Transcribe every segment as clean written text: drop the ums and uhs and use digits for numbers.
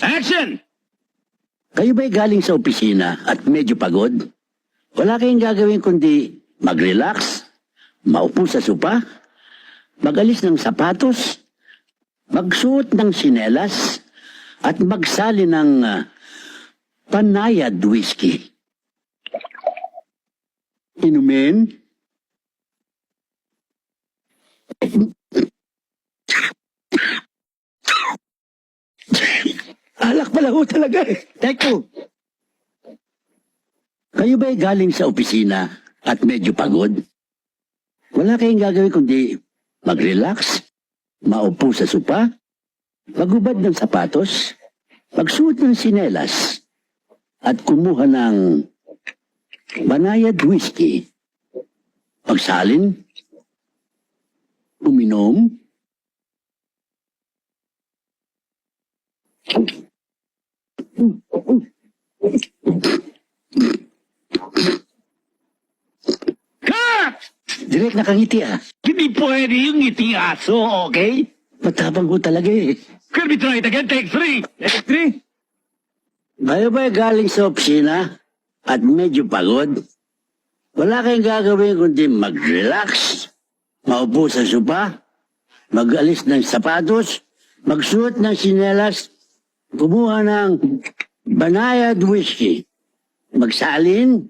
Action! Kayo ba'y galing sa opisina at medyo pagod? Wala kayong gagawin kundi mag-relax, maupo sa sopa, mag-alis ng sapatos, magsuot ng sinelas, at magsali ng panayad whiskey. Inumin? Alak pala ho talaga eh. Teko. Kayo ba'y galing sa opisina at medyo pagod? Wala kayong gagawin kundi mag-relax, maupo sa sopa, magubad ng sapatos, magsuot ng sinelas, at kumuha ng banayad whiskey. Magsalin, uminom, Cut! direct nakangiti ah. Hindi pwede yung ngiting aso, okay? Matapang ko talaga eh. Can we try it again? Take three! Take three? Kayo ba'y galing sa opisina at medyo pagod? Wala kayong gagawin kundi mag-relax, maupo sa sopa, mag-alis ng sapatos, magsuot ng sinelas, kumuha ng banayad whiskey, magsalin,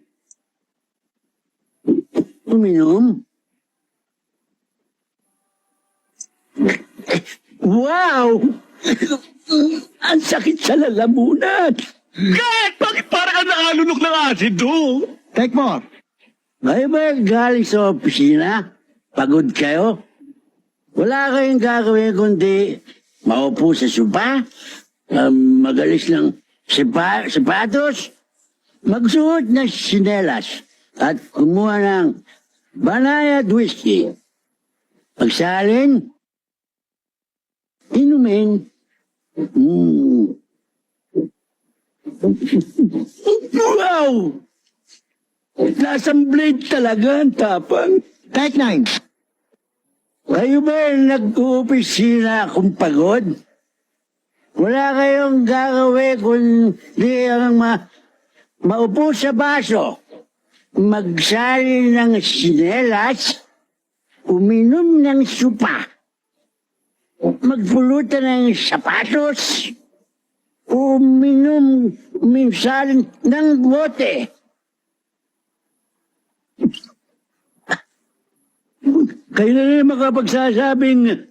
uminom. Wow! Ang sakit sa lalamunan. Cut! Bakit parang ang nakalunok ng asido? Take more. Kayo ba galing sa opisina? Pagod kayo? Wala kayong gagawin kundi maupo sa sopa, magalis ng sapatos, magsuot ng sinelas, at kumuha ng banayad whiskey. Pagsalin, inumin. Wow! Lasang blade talaga ang tapang. Take 9. Kayo ba nag-uopisina kung pagod? Wala kayong gagawin kundi ang maupo sa baso, magsali ng sinelas, uminom ng supa, magpulutan ng sapatos, uminom minsan ng bote. Kayo na rin makapagsasabing,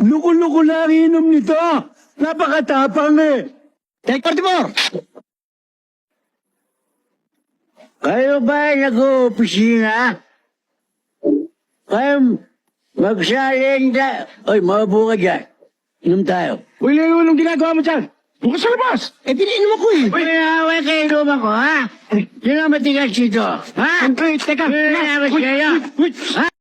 luko-luko na ang inom nito. Napakatapang eh. Take 44! Kayo ba nag-opisina? Kayo magsalin na... Oy, maupo ka dyan. Inom tayo. Uy, Leo, anong ginagawa mo dyan? Bukas sa labas! Pinainom ako eh. Pinaway kayo inom ako, ha? Sino ang matigas dito? Ha? Teka! Pinaway kayo. Ha?